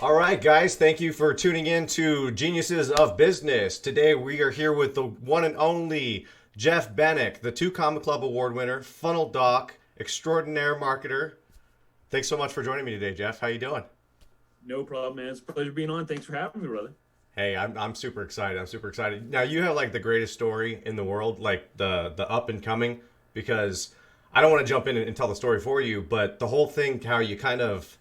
All right, guys, thank you for tuning in to Geniuses of Business. Today we are here with the one and only Jeff Banek, the two Comic Club Award winner, funnel doc, extraordinaire marketer. Thanks so much for joining me today, Jeff. How you doing? No problem, man. It's a pleasure being on. Thanks for having me, brother. Hey, I'm super excited. I'm super excited. Now you have like the greatest story in the world, like the up and coming, because I don't want to jump in and tell the story for you, but the whole thing, how you kind of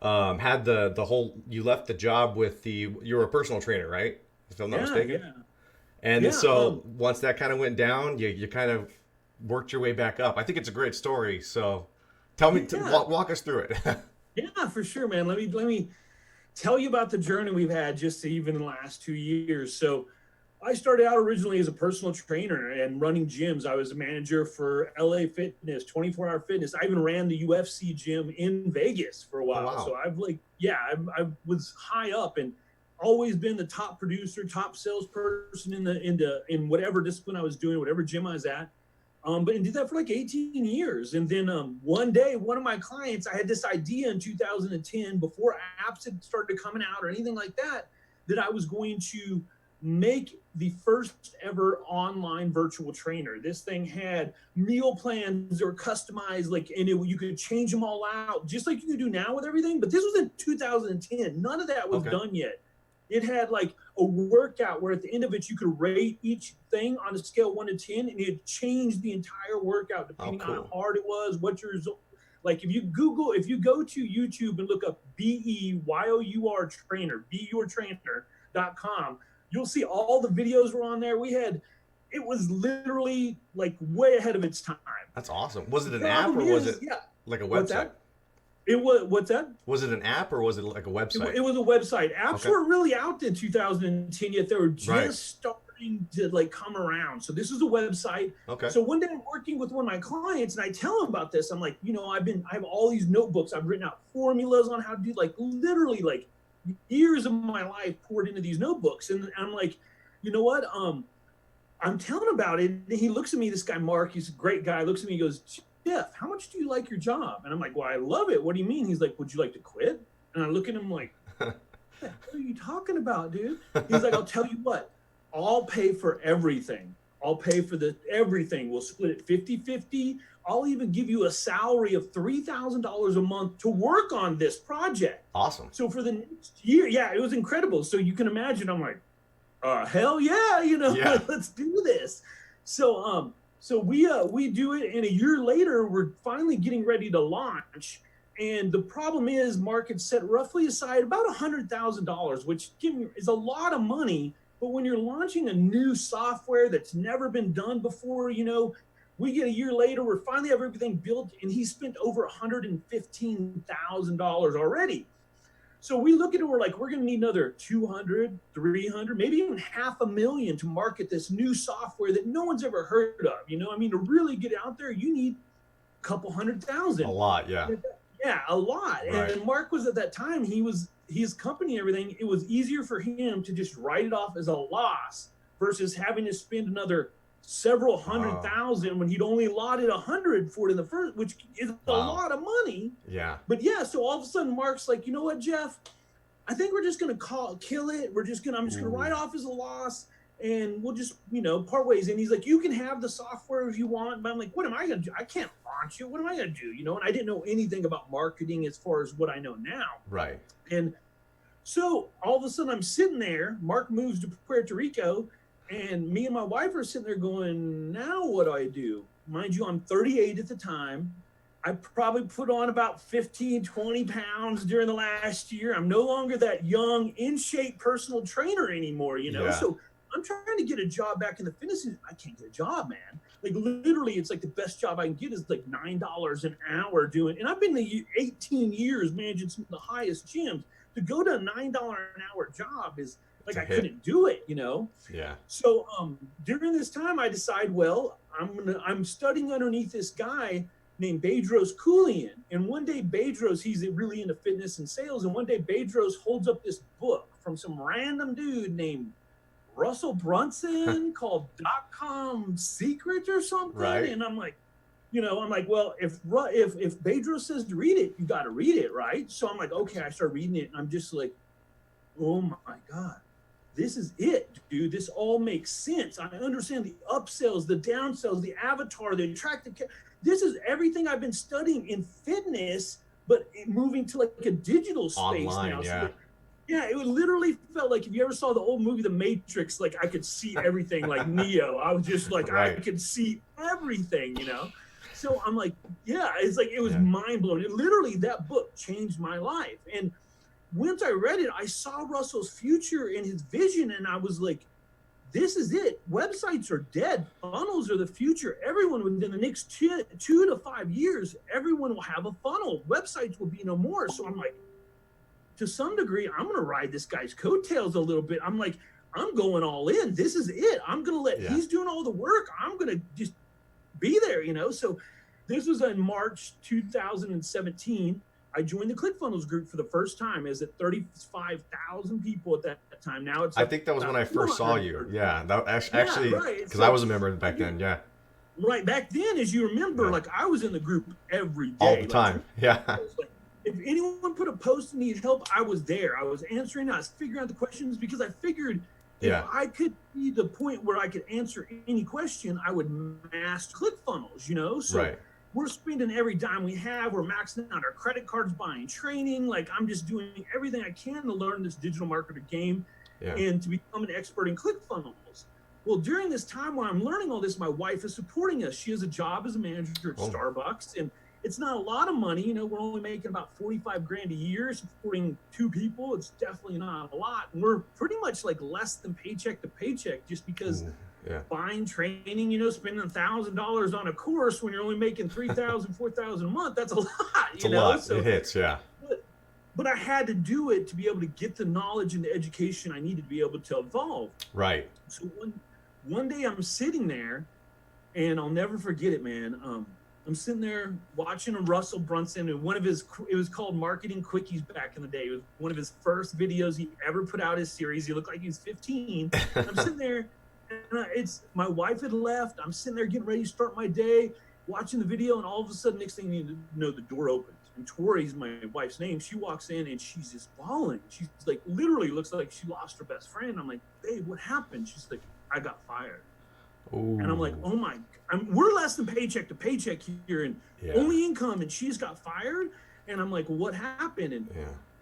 had the whole you left the job with the you were a personal trainer, right? If I'm not Yeah, mistaken. yeah, And yeah. so once that kind of went down, you kind of worked your way back up. I think it's a great story. So tell me, Yeah, walk us through it. yeah, for sure, man. Let me tell you about the journey we've had just even in the last 2 years. So I started out originally as a personal trainer and running gyms. I was a manager for LA Fitness, 24-hour fitness. I even ran the UFC gym in Vegas for a Oh while. wow. So I was high up and always been the top producer, top salesperson in whatever discipline I was doing, whatever gym I was at. But I did that for like 18 years. And then one day, one of my clients, I had this idea in 2010 before apps had started coming out or anything like that, that I was going to make the first ever online virtual trainer. This thing had meal plans that were customized, you could change them all out, just like you can do now with everything. But this was in 2010. None of that was Okay. done yet. It had like a workout where at the end of it you could rate each thing on a scale 1 to 10, and it changed the entire workout Oh depending on how cool. hard it was, what your result. Like if you go to YouTube and look up BEYOUR trainer, beyourtrainer.com, you'll see all the videos were on there. It was literally like way ahead of its time. That's awesome. Was it The an app problem or was is, it yeah, like a what's website? that? It was what's that? Was it an app or was it like a website? It was a website. Apps Okay. weren't really out in 2010 yet. They were Right. just starting to like come around. So this is a website. Okay. So one day I'm working with one of my clients and I tell him about this. I'm like, I have all these notebooks. I've written out formulas on how to do like literally like years of my life poured into these notebooks. And I'm like, you know what? I'm telling him about it. And he looks at me, this guy, Mark, he's a great guy, looks at me, he goes, Jeff, how much do you like your job? And I'm like, well, I love it. What do you mean? He's like, would you like to quit? And I look at him like, what are you talking about, dude? He's like, I'll tell you what, I'll pay for everything. I'll pay for the everything. We'll split it 50-50. I'll even give you a salary of $3,000 a month to work on this project. Awesome. So for the next year, yeah, it was incredible. So you can imagine, I'm like, hell yeah, Yeah. let's do this. So we do it, and a year later, we're finally getting ready to launch. And the problem is, Mark had set roughly aside about $100,000, which is a lot of money. But when you're launching a new software that's never been done before, we get a year later, we're finally have everything built, and he spent over $115,000 already. So we look at it, we're like, we're going to need another 200, 300, maybe even 500,000 to market this new software that no one's ever heard of. I mean, to really get out there, you need a couple hundred A thousand. lot. Yeah. Yeah, a lot. Right. And Mark was at that time, his company and everything, it was easier for him to just write it off as a loss versus having to spend another several hundred Oh. thousand when he'd only allotted 100 for it in the first, which is a Wow. lot of money. Yeah. But yeah, so all of a sudden Mark's like, you know what, Jeff? I think we're just gonna kill it. I'm just gonna write Ooh. off as a loss, and we'll just, part ways. And he's like, you can have the software if you want. But I'm like, what am I gonna do? I can't launch it. What am I gonna do? And I didn't know anything about marketing as far as what I know now. Right. And so all of a sudden I'm sitting there. Mark moves to Puerto Rico, and me and my wife are sitting there going, now what do I do? Mind you, I'm 38 at the time. I probably put on about 15, 20 pounds during the last year. I'm no longer that young, in shape personal trainer anymore. Yeah. So I'm trying to get a job back in the fitness industry. I can't get a job, man. Like literally, it's like the best job I can get is like $9 an hour doing. And I've been 18 years managing some of the highest gyms. To go to a $9 an hour job is It's like a I hit. couldn't do it. Yeah. So during this time, I decide, well, I'm studying underneath this guy named Bedros Koulian. And one day Bedros, he's really into fitness and sales. And one day Bedros holds up this book from some random dude named Russell Brunson called .com Secret or something. Right. And I'm like, I'm like, well, if Bedros says to read it, you got to read it, right? So I'm like, okay, I start reading it, and I'm just like, oh my god, this is it, dude. This all makes sense. I understand the upsells, the downsells, the avatar, the attractive. This is everything I've been studying in fitness, but moving to like a digital space Online, now. So yeah. yeah, it literally felt like if you ever saw the old movie The Matrix, like I could see everything like Neo. I was just like, I Right. could see everything. So I'm like, yeah, it's like it was Yeah. mind blowing. It literally, that book changed my life. And once I read it, I saw Russell's future and his vision, and I was like, this is it. Websites are dead. Funnels are the future. Everyone within the next 2 to 5 years, everyone will have a funnel. Websites will be no more. So I'm like, to some degree, I'm going to ride this guy's coattails a little bit. I'm like, I'm going all in. This is it. I'm going to let, Yeah. he's doing all the work. I'm going to just be there. So this was in March 2017. I joined the ClickFunnels group for the first time. As at 35,000 people at that time. Now it's I think that was when I first saw you. Yeah, that actually, right. because I was a member back then. Yeah, Right. Back then, as you remember, yeah. like I was in the group every day. All the time. Yeah. Like, if anyone put a post and needed help, I was there. I was answering. I was figuring out the questions because I figured if I could be the point where I could answer any question, I would master ClickFunnels. So Right. we're spending every dime we have. We're maxing out our credit cards, buying training. Like I'm just doing everything I can to learn this digital marketer game and to become an expert in ClickFunnels. Well, during this time while I'm learning all this, my wife is supporting us. She has a job as a manager at Starbucks, and it's not a lot of money. We're only making about 45 grand a year, supporting 2 people. It's definitely not a lot. And we're pretty much like less than paycheck to paycheck just because buying training, spending $1,000 on a course when you're only making 3,000, 4,000 a month, that's a lot. It's a lot. So, it hits, But I had to do it to be able to get the knowledge and the education I needed to be able to evolve. Right. So one day I'm sitting there, and I'll never forget it, man. I'm sitting there watching a Russell Brunson, and it was called Marketing Quickies back in the day. It was one of his first videos he ever put out, his series. He looked like he was 15. I'm sitting there, and my wife had left. I'm sitting there getting ready to start my day, watching the video, and all of a sudden, next thing you know, the door opens. And Tori's my wife's name. She walks in, and she's just bawling. She's like, literally looks like she lost her best friend. I'm like, babe, what happened? She's like, I got fired. Ooh. And I'm like, oh my, we're less than paycheck to paycheck here, and only income, and she's got fired. And I'm like, what happened? And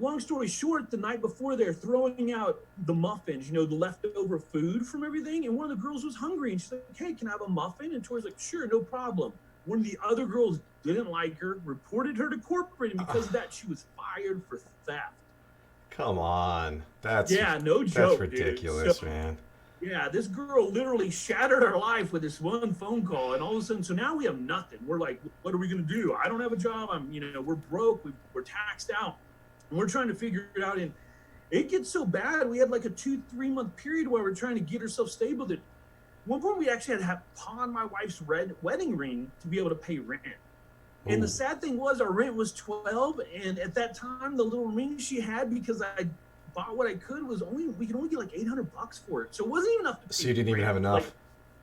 long story short, the night before, they're throwing out the muffins, the leftover food from everything. And one of the girls was hungry, and she's like, hey, can I have a muffin? And Tori's like, sure, no problem. One of the other girls didn't like her, reported her to corporate, and because of that, she was fired for theft. Come on. That's no joke. That's ridiculous, man. Yeah, this girl literally shattered our life with this one phone call, and all of a sudden, so now we have nothing. We're like, what are we going to do? I don't have a job. We're broke. We're taxed out, and we're trying to figure it out. And it gets so bad. We had like a 2-3 month period where we're trying to get ourselves stable. That one point we actually had to have pawn my wife's wedding ring to be able to pay rent. Ooh. And the sad thing was our rent was $12, and at that time, the little ring she had, because I bought what I could, we could only get like $800 for it. So it wasn't even enough to pay. So you didn't even have enough.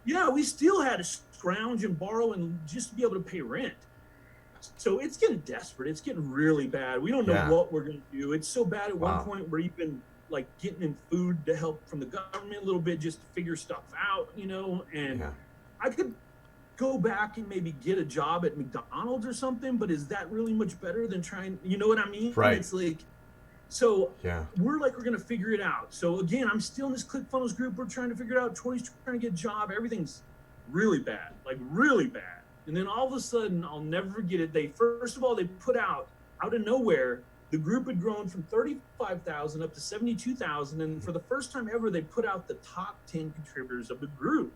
We still had to scrounge and borrow and just to be able to pay rent. So it's getting desperate. It's getting really bad. We don't know what we're going to do. It's so bad at one point we're even like getting in food to help from the government a little bit just to figure stuff out, and I could go back and maybe get a job at McDonald's or something, but is that really much better than trying, you know what I mean? Right. It's like, so we're going to figure it out. So again, I'm still in this ClickFunnels group. We're trying to figure it out. Tori's trying to get a job. Everything's really bad, like really bad. And then all of a sudden, I'll never forget it. They put out of nowhere, the group had grown from 35,000 up to 72,000. And for the first time ever, they put out the top 10 contributors of the group.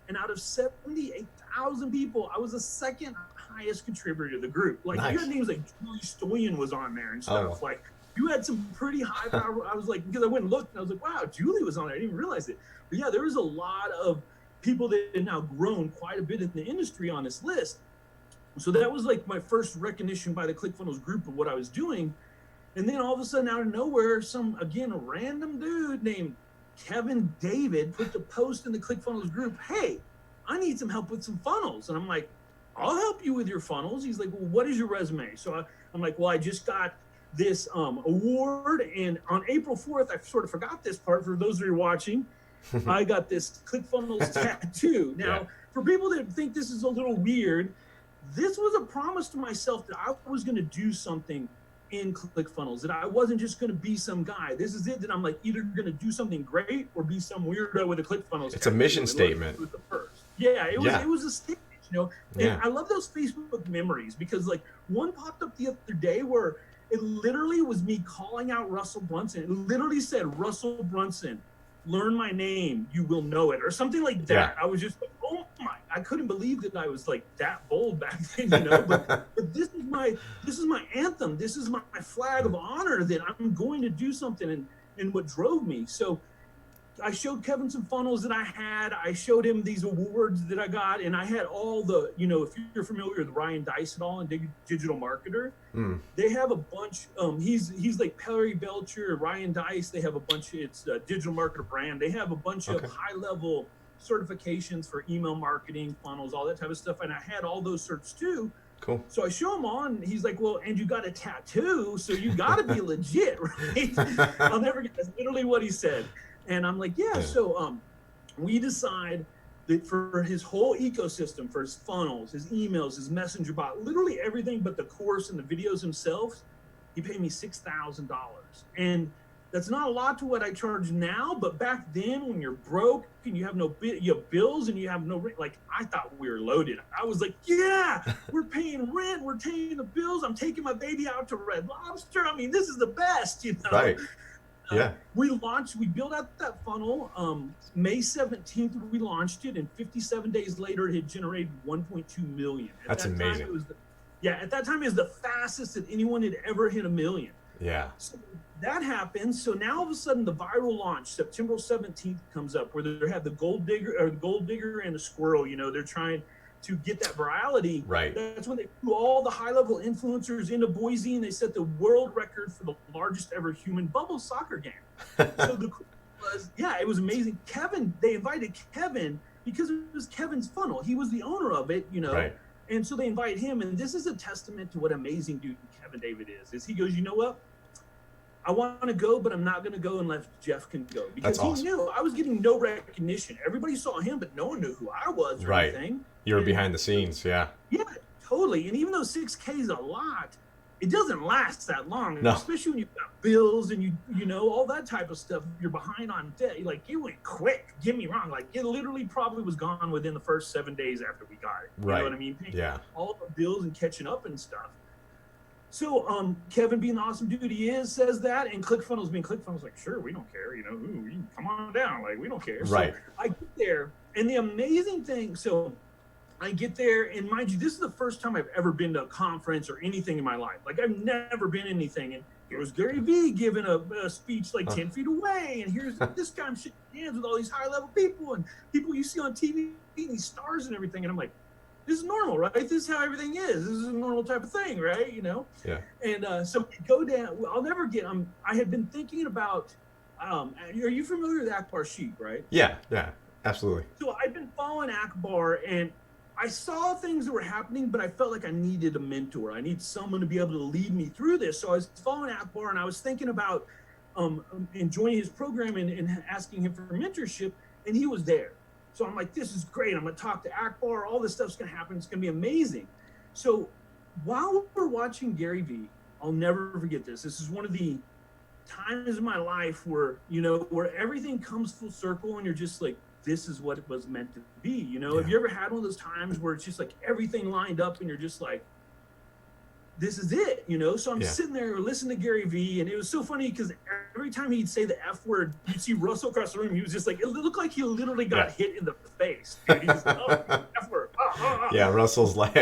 And out of 78,000 people, I was the second highest contributor to the group. Like, you had names like Julie Stoyan was on there and stuff. Like, you had some pretty high power. I was like, because I went and looked, and I was like, wow, Julie was on there. I didn't even realize it. But yeah, there was a lot of people that had now grown quite a bit in the industry on this list. So that was like my first recognition by the ClickFunnels group of what I was doing. And then all of a sudden, out of nowhere, a random dude named Kevin David put the post in the ClickFunnels group, hey, I need some help with some funnels. And I'm like, I'll help you with your funnels. He's like, well, what is your resume? So I'm like, well, I just got this award. And on April 4th, I sort of forgot this part for those of you watching. I got this ClickFunnels tattoo. Now, Yeah. for people that think this is a little weird, this was a promise to myself that I was going to do something in ClickFunnels, that I wasn't just going to be some guy. This is it, that I'm like either going to do something great or be some weirdo with a ClickFunnels. It's a mission statement. It was the first. Yeah, it was a statement. And Yeah. I love those Facebook memories because like one popped up the other day where it literally was me calling out Russell Brunson. It literally said, Russell Brunson, learn my name, you will know it, or something like that. Yeah. I was just like, oh my, I couldn't believe that I was like that bold back then, you know. But this is my anthem. This is my flag of honor that I'm going to do something, and what drove me. So I showed Kevin some funnels that I had. I showed him these awards that I got, and I had all the, you know, if you're familiar with Ryan Dice at all and Digital Marketer, they have a bunch. He's like Perry Belcher, Ryan Dice. They have a bunch. It's a Digital Marketer brand. They have a bunch of high level certifications for email marketing, funnels, all that type of stuff. And I had all those certs too. Cool. So I show him on. He's like, well, and you got a tattoo, so you got to be legit, right? I'll never get. That's literally what he said. And I'm like, yeah. So we decide that for his whole ecosystem, for his funnels, his emails, his messenger bot, literally everything but the course and the videos themselves, he paid me $6,000. And that's not a lot to what I charge now, but back then when you're broke and you have you have bills and you have no rent, like I thought we were loaded. I was like, yeah, we're paying rent, we're paying the bills, I'm taking my baby out to Red Lobster. I mean, this is the best, you know? Right. Yeah. We built out that funnel. May 17th, we launched it, and 57 days later, it had generated 1.2 million. That's amazing. At that time, it was the fastest that anyone had ever hit 1 million. Yeah. So that happened. So now all of a sudden, the viral launch, September 17th, comes up where they have the gold digger and the squirrel. You know, they're trying to get that virality. Right. That's when they flew all the high-level influencers into Boise, and they set the world record for the largest ever human bubble soccer game. So the cool was, it was amazing. They invited Kevin because it was Kevin's funnel. He was the owner of it, you know. Right. And so they invite him, and this is a testament to what amazing dude Kevin David is he goes, you know what? I want to go, but I'm not going to go unless Jeff can go. Because he knew I was getting no recognition. Everybody saw him, but no one knew who I was or anything. You were behind the scenes, yeah. Yeah, totally. And even though 6K is a lot, it doesn't last that long. No. Especially when you've got bills and you know, all that type of stuff. You're behind on debt. Like, it went quick. Get me wrong. Like, it literally probably was gone within the first 7 days after we got it. You know what I mean? Yeah. All the bills and catching up and stuff. So Kevin, being the awesome dude he is, says that, and ClickFunnels being ClickFunnels, like, sure, we don't care, you know, you can come on down, like, we don't care. Right. So I get there, and the amazing thing, so I get there, and mind you, this is the first time I've ever been to a conference or anything in my life. Like, I've never been anything, and there was Gary Vee giving a speech like 10 feet away, and here's this guy, I'm shaking hands with all these high-level people, and people you see on TV, these stars and everything, and I'm like, this is normal, right? This is how everything is. This is a normal type of thing, right? You know? Yeah. And so we go down. I'll never get. I had been thinking about. Are you familiar with Akbar Sheik, right? Yeah. Absolutely. So I've been following Akbar, and I saw things that were happening, but I felt like I needed a mentor. I need someone to be able to lead me through this. So I was following Akbar, and I was thinking about joining his program and asking him for mentorship, and he was there. So I'm like, this is great. I'm going to talk to Akbar. All this stuff's going to happen. It's going to be amazing. So while we're watching Gary Vee, I'll never forget this. This is one of the times in my life where, you know, where everything comes full circle and you're just like, this is what it was meant to be. You know, have you ever had one of those times where it's just like everything lined up and you're just like, this is it, you know? So I'm sitting there listening to Gary Vee, and it was so funny because every time he'd say the F word, you'd see Russell across the room. He was just like, it looked like he literally got hit in the face. Dude. He just, F word. Yeah, Russell's like,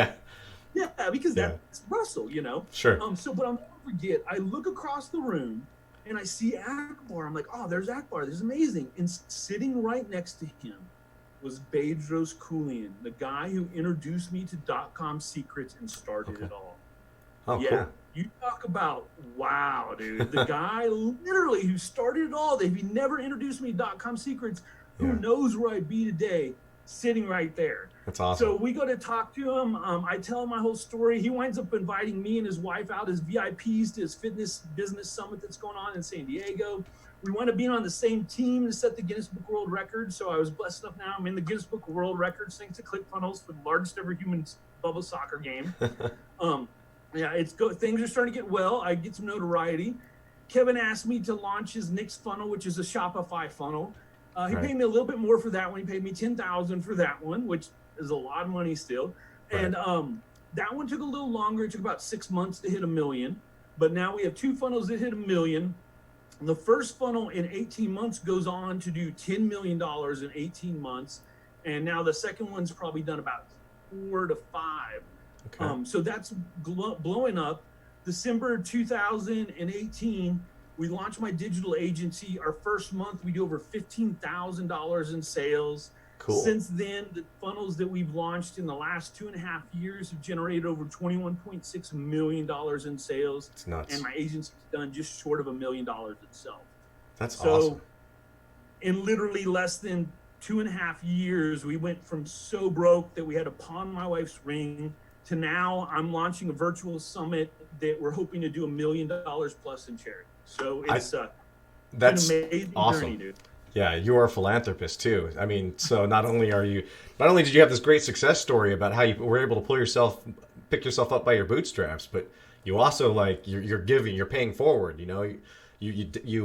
yeah, because that's Russell, you know? Sure. So, but I'll never forget, I look across the room and I see Akbar. I'm like, oh, there's Akbar. This is amazing. And sitting right next to him was Bedros Keuilian, the guy who introduced me to .com secrets and started it all. Oh, cool. You talk about, wow, dude. The guy literally who started it all, if he never introduced me to .com secrets, who knows where I'd be today. sitting right there. That's awesome. So we go to talk to him. I tell him my whole story. He winds up inviting me and his wife out as VIPs to his fitness business summit that's going on in San Diego. We wind up being on the same team to set the Guinness Book World Record. So I was blessed enough now. I'm in the Guinness Book World Records thanks to ClickFunnels for the largest ever human bubble soccer game. Yeah, things are starting to get well. I get some notoriety. Kevin asked me to launch his next funnel, which is a Shopify funnel. He paid me a little bit more for that one. He paid me $10,000 for that one, which is a lot of money still. Right. And that one took a little longer. It took about 6 months to hit 1 million. But now we have 2 funnels that hit 1 million. The first funnel in 18 months goes on to do $10 million in 18 months. And now the second one's probably done about 4 to 5. Okay. So that's blowing up. December 2018, we launched my digital agency. Our first month, we do over $15,000 in sales. Cool. Since then, the funnels that we've launched in the last 2.5 years have generated over $21.6 million in sales. That's nuts. And my agency's done just short of $1 million itself. That's awesome. In literally less than 2.5 years, we went from so broke that we had to pawn my wife's ring to now I'm launching a virtual summit that we're hoping to do $1 million plus in charity. So it's that's an amazing awesome journey, dude. Yeah, you are a philanthropist too. I mean, so not only did you have this great success story about how you were able to pick yourself up by your bootstraps, but you also you're giving, you're paying forward. You know, you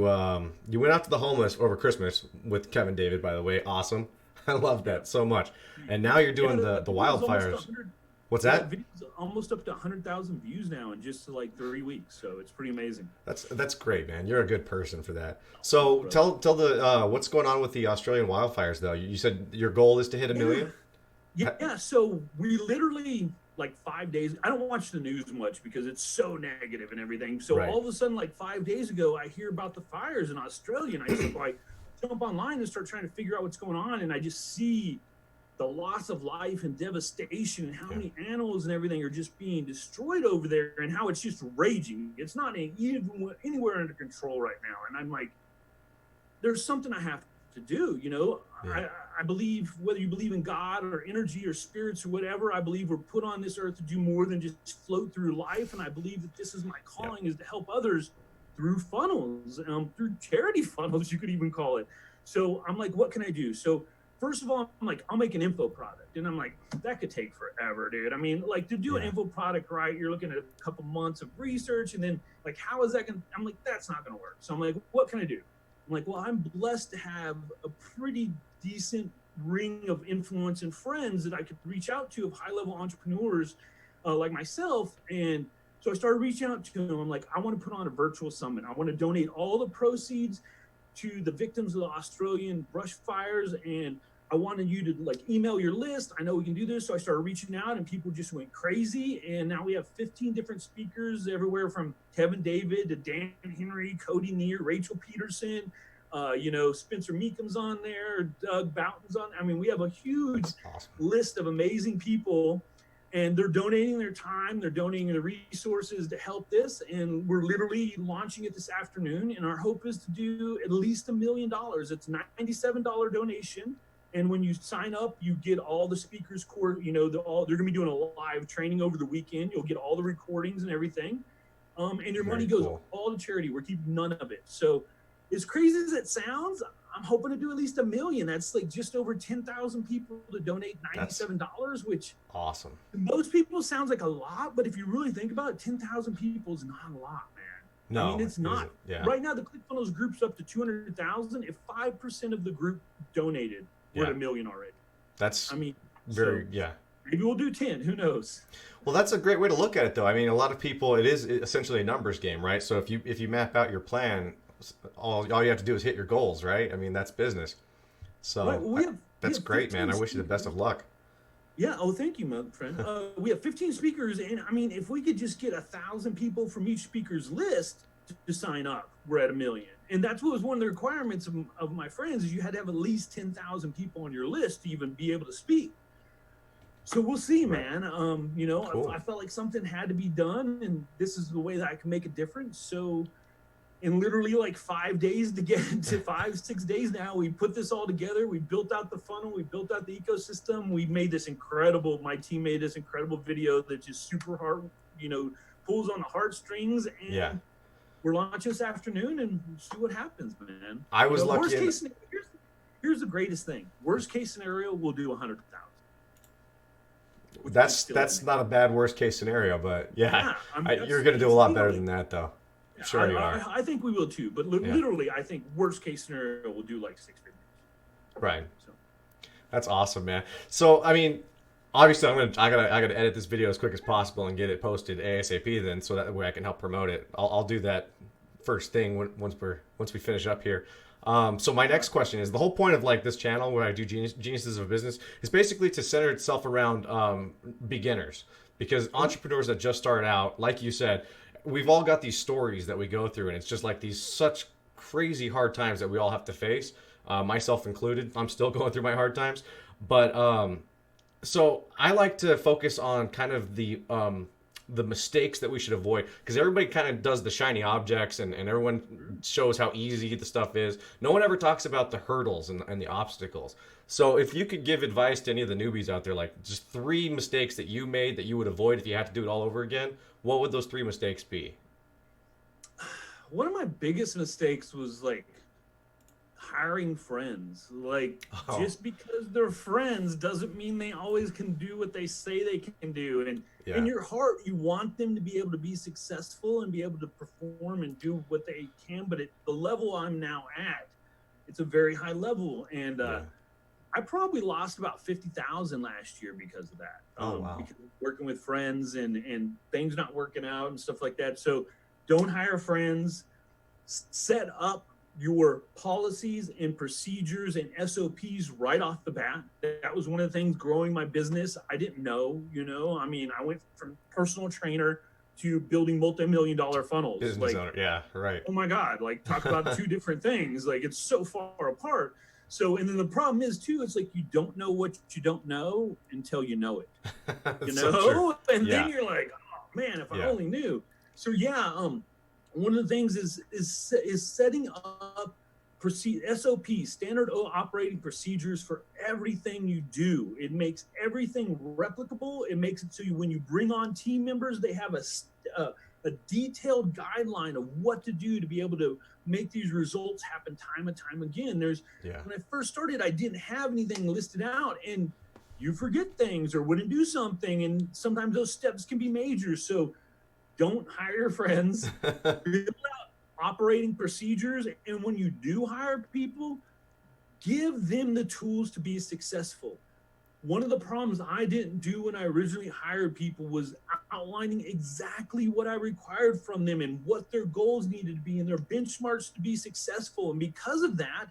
went out to the homeless over Christmas with Kevin David, by the way. Awesome, I love that so much. And now you're doing the wildfires. What's that? Video's almost up to 100,000 views now in just 3 weeks. So it's pretty amazing. That's great, man. You're a good person for that. So tell the what's going on with the Australian wildfires, though. You said your goal is to hit 1 million. Yeah. So we literally 5 days. I don't watch the news much because it's so negative and everything. So all of a sudden, 5 days ago, I hear about the fires in Australia, and I just jump online and start trying to figure out what's going on, and I just see the loss of life and devastation and how many animals and everything are just being destroyed over there and how it's just raging. It's not even anywhere under control right now. And I'm like, there's something I have to do, you know? Yeah. I believe, whether you believe in God or energy or spirits or whatever, I believe we're put on this earth to do more than just float through life. And I believe that this is my calling, is to help others through funnels, through charity funnels, you could even call it. So I'm like, what can I do? So first of all, I'm like, I'll make an info product. And I'm like, that could take forever, dude. I mean, to do an info product right, you're looking at a couple months of research. And then how is that going to, I'm like, that's not going to work. So I'm like, what can I do? I'm like, well, I'm blessed to have a pretty decent ring of influence and friends that I could reach out to of high-level entrepreneurs like myself. And so I started reaching out to them. I'm like, I want to put on a virtual summit. I want to donate all the proceeds to the victims of the Australian brush fires, and I wanted you to email your list. I know we can do this. So I started reaching out, and people just went crazy. And now we have 15 different speakers, everywhere from Kevin David to Dan Henry, Cody Neer, Rachel Peterson, Spencer Meekum's on there, Doug Boughton's on. I mean, we have a huge list of amazing people, and they're donating their time, they're donating their resources to help this. And we're literally launching it this afternoon. And our hope is to do at least $1 million. It's a $97 donation. And when you sign up, you get all the speakers course, they're going to be doing a live training over the weekend. You'll get all the recordings and everything. And your money goes all to charity. We're keeping none of it. So as crazy as it sounds, I'm hoping to do at least $1 million. That's just over 10,000 people to donate $97, which awesome. Most people sounds like a lot, but if you really think about it, 10,000 people is not a lot, man. No, I mean, it's not. Yeah. Right now, the ClickFunnels group's up to 200,000. If 5% of the group donated, we're at $1 million already. That's Maybe we'll do 10. Who knows? Well, that's a great way to look at it, though. I mean, a lot of people, it is essentially a numbers game, right? So if you map out your plan, all you have to do is hit your goals, right? I mean, that's business. So that's great, man. I wish you the best of luck. Yeah. Oh, thank you, my friend. We have 15 speakers, and I mean, if we could just get 1,000 people from each speaker's list to sign up, we're at $1 million. And that's what was one of the requirements of my friends, is you had to have at least 10,000 people on your list to even be able to speak. So we'll see, man. Cool. I felt like something had to be done, and this is the way that I can make a difference. So in literally like 5 days to get to 5-6 days now. We put this all together. We built out the funnel. We built out the ecosystem. We made this incredible, my team made this incredible video that just super hard, pulls on the heartstrings. And we're launching this afternoon, and we'll see what happens, man. I was lucky. Worst case scenario, here's the greatest thing. Worst case scenario, we'll do 100,000. That's not a bad worst case scenario, but you're going to do a lot better than that, though. Sure you are. I think we will too, but literally, I think worst case scenario we'll do like 6 figures. Right. So that's awesome, man. So I mean, obviously, I gotta edit this video as quick as possible and get it posted ASAP. Then, so that way I can help promote it. I'll do that first thing once we finish up here. So my next question is, the whole point of like this channel where I do Geniuses of Business is basically to center itself around beginners, because entrepreneurs that just start out, like you said, we've all got these stories that we go through, and it's just like these such crazy hard times that we all have to face, myself included. I'm still going through my hard times, but so I like to focus on kind of the mistakes that we should avoid, because everybody kind of does the shiny objects and everyone shows how easy the stuff is. No one ever talks about the hurdles and the obstacles. So if you could give advice to any of the newbies out there, like just 3 mistakes that you made that you would avoid if you had to do it all over again, what would those 3 mistakes be? One of my biggest mistakes was like hiring friends. Like, just because they're friends doesn't mean they always can do what they say they can do. And in your heart, you want them to be able to be successful and be able to perform and do what they can. But at the level I'm now at, it's a very high level. And I probably lost about 50,000 last year because of that. Because of working with friends and things not working out and stuff like that. So don't hire friends. Set up your policies and procedures and SOPs right off the bat. That was one of the things growing my business. I didn't know, I mean, I went from personal trainer to building multi-million-dollar funnels. Business owner. Yeah, right. Oh my God, like talk about 2 different things. Like it's so far apart. So, and then the problem is too, it's like you don't know what you don't know until you know it, So and then you're like, oh man, if I only knew. So one of the things is setting up SOPs, standard operating procedures for everything you do. It makes everything replicable. It makes it so when you bring on team members, they have a detailed guideline of what to do to be able to make these results happen time and time again. When I first started, I didn't have anything listed out, and you forget things or wouldn't do something, and sometimes those steps can be major. So don't hire friends. Build out operating procedures, and when you do hire people, give them the tools to be successful. One of the problems I didn't do when I originally hired people was outlining exactly what I required from them and what their goals needed to be and their benchmarks to be successful. And because of that,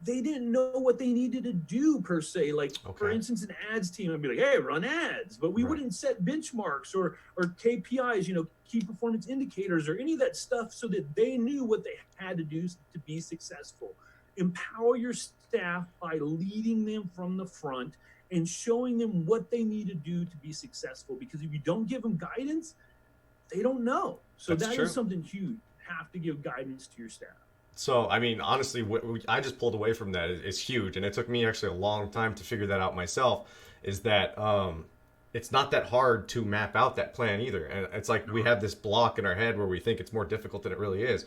they didn't know what they needed to do per se. Like, for instance, an ads team, I'd be like, hey, run ads. But we wouldn't set benchmarks or KPIs, key performance indicators or any of that stuff so that they knew what they had to do to be successful. Empower your staff by leading them from the front and showing them what they need to do to be successful. Because if you don't give them guidance, they don't know. So that is something huge. You have to give guidance to your staff. So, I mean, honestly, what I just pulled away from that is huge. And it took me actually a long time to figure that out myself, is that it's not that hard to map out that plan either. And it's like we have this block in our head where we think it's more difficult than it really is.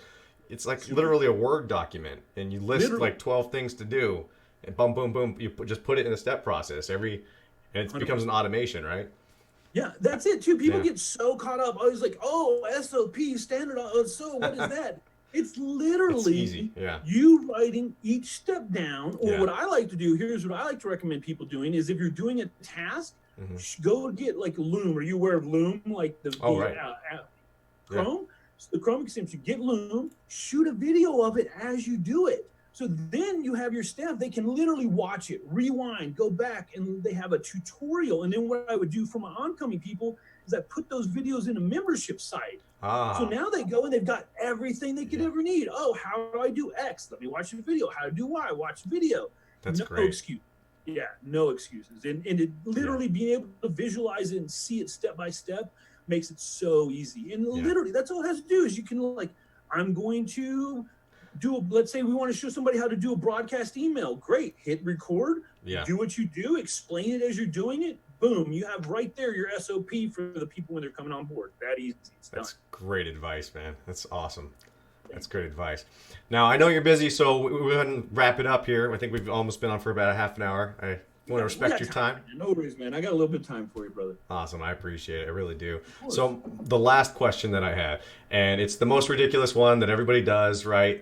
It's like literally a Word document, and you list like 12 things to do, and boom, boom, boom, you just put it in a step process. And it becomes an automation, right? Yeah, that's it too. People get so caught up. I was like, oh, SOP, standard. So what is that? It's literally you writing each step down. Or what I like to do, here's what I like to recommend people doing, is if you're doing a task, go get like Loom, or you wear Loom, like the Chrome. So the Chrome extension, get Loom, shoot a video of it as you do it. So then you have your staff, they can literally watch it, rewind, go back, and they have a tutorial. And then what I would do for my oncoming people is I put those videos in a membership site. So now they go and they've got everything they could ever need. Oh, how do I do X? Let me watch a video. How to do Y? Watch a video. That's no great. Excuse. Yeah, no excuses. And it literally being able to visualize it and see it step by step makes it so easy. And literally, that's all it has to do is you can I'm going to let's say we want to show somebody how to do a broadcast email. Great. Hit record. Yeah. Do what you do. Explain it as you're doing it. Boom. You have right there your SOP for the people when they're coming on board. That easy. It's done. That's great advice, man. That's awesome. That's great advice. Now, I know you're busy, so we're going to wrap it up here. I think we've almost been on for about a half an hour. I want to respect your time. No worries, man. I got a little bit of time for you, brother. Awesome. I appreciate it. I really do. So the last question that I had, and it's the most ridiculous one that everybody does, right?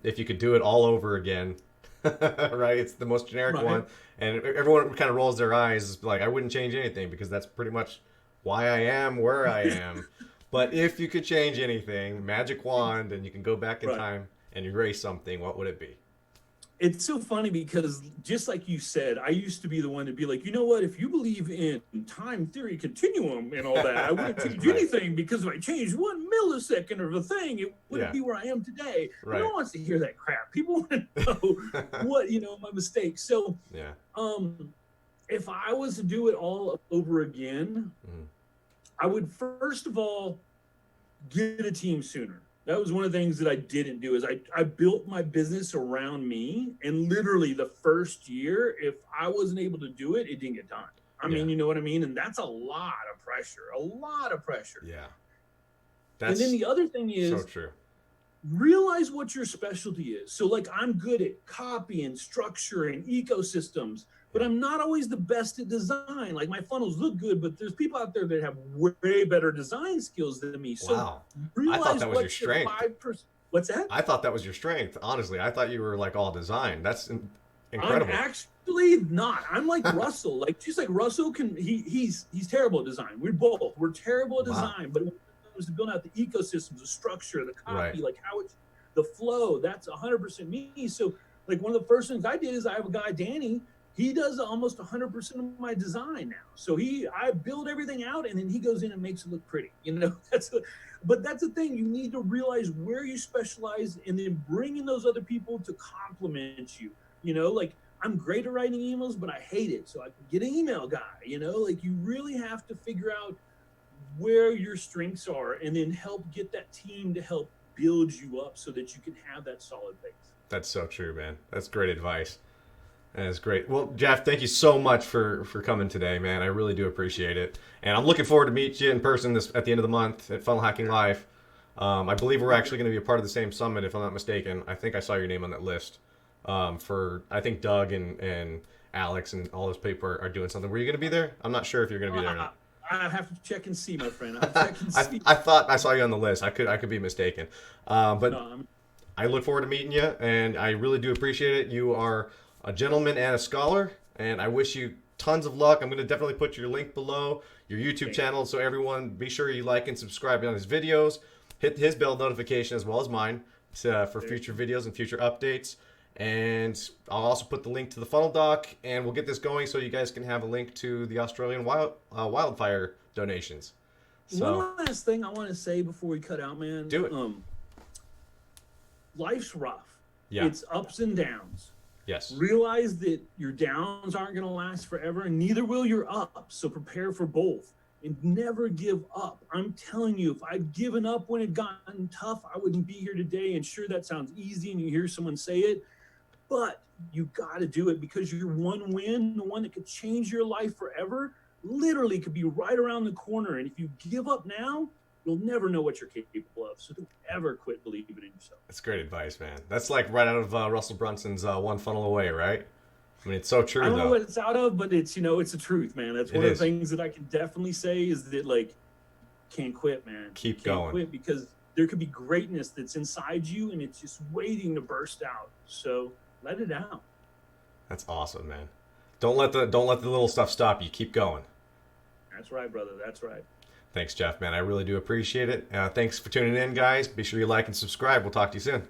If you could do it all over again, right? It's the most generic one. And everyone kind of rolls their eyes like, I wouldn't change anything because that's pretty much why I am where I am. But if you could change anything, magic wand, and you can go back in time and erase something, what would it be? It's so funny because just like you said, I used to be the one to be like, you know what, if you believe in time theory continuum and all that, I wouldn't change anything because if I changed 1 millisecond of a thing, it wouldn't be where I am today. No one wants to hear that crap. People want to know what, my mistakes. So if I was to do it all over again, I would first of all get a team sooner. That was one of the things that I didn't do is I built my business around me, and literally the first year, if I wasn't able to do it, it didn't get done. I mean, you know what I mean? And that's a lot of pressure. Yeah. And then the other thing is so true. Realize what your specialty is. So like I'm good at copy and structure and ecosystems, but I'm not always the best at design. Like my funnels look good, but there's people out there that have way better design skills than me. So I thought that was your strength. What's that? I thought that was your strength. Honestly, I thought you were like all design. That's incredible. I'm actually not. I'm like Russell. Like just like Russell he's terrible at design. We're terrible at design, but when it comes to building out the ecosystems, the structure, the copy, like how it's the flow, that's 100% me. So like one of the first things I did is I have a guy, Danny. He does almost 100% of my design now. So I build everything out and then he goes in and makes it look pretty. But that's the thing. You need to realize where you specialize and then bring in those other people to complement you. Like I'm great at writing emails, but I hate it. So I can get an email guy, like you really have to figure out where your strengths are and then help get that team to help build you up so that you can have that solid base. That's so true, man. That's great advice. That is great. Well, Jeff, thank you so much for coming today, man. I really do appreciate it. And I'm looking forward to meet you in person at the end of the month at Funnel Hacking Live. I believe we're actually going to be a part of the same summit, if I'm not mistaken. I think I saw your name on that list. I think Doug and Alex and all those people are doing something. Were you going to be there? I'm not sure if you're going to be there or not. I have to check and see, my friend. I thought I saw you on the list. I could be mistaken. But I look forward to meeting you, and I really do appreciate it. You are a gentleman and a scholar, and I wish you tons of luck. I'm going to definitely put your link below, your YouTube channel, so everyone be sure you like and subscribe on his videos. Hit his bell notification as well as mine for future videos and future updates. And I'll also put the link to the funnel doc, and we'll get this going so you guys can have a link to the Australian wildfire donations. So, one last thing I want to say before we cut out, man. Do it. Life's rough. Yeah. It's ups and downs. Yes. Realize that your downs aren't going to last forever, and neither will your ups. So prepare for both and never give up. I'm telling you, if I'd given up when it gotten tough, I wouldn't be here today. And sure, that sounds easy and you hear someone say it, but you got to do it because your one win, the one that could change your life forever, literally could be right around the corner. And if you give up now, you'll never know what you're capable of. So don't ever quit believing in yourself. That's great advice, man. That's like right out of Russell Brunson's One Funnel Away, right? I mean, it's so true, I don't know what it's out of, but it's, it's the truth, man. That's one of the things that I can definitely say is that, like, can't quit, man. Keep going. Can't quit because there could be greatness that's inside you and it's just waiting to burst out. So let it out. That's awesome, man. Don't let the little stuff stop you. Keep going. That's right, brother. That's right. Thanks, Jeff, man. I really do appreciate it. Thanks for tuning in, guys. Be sure you like and subscribe. We'll talk to you soon.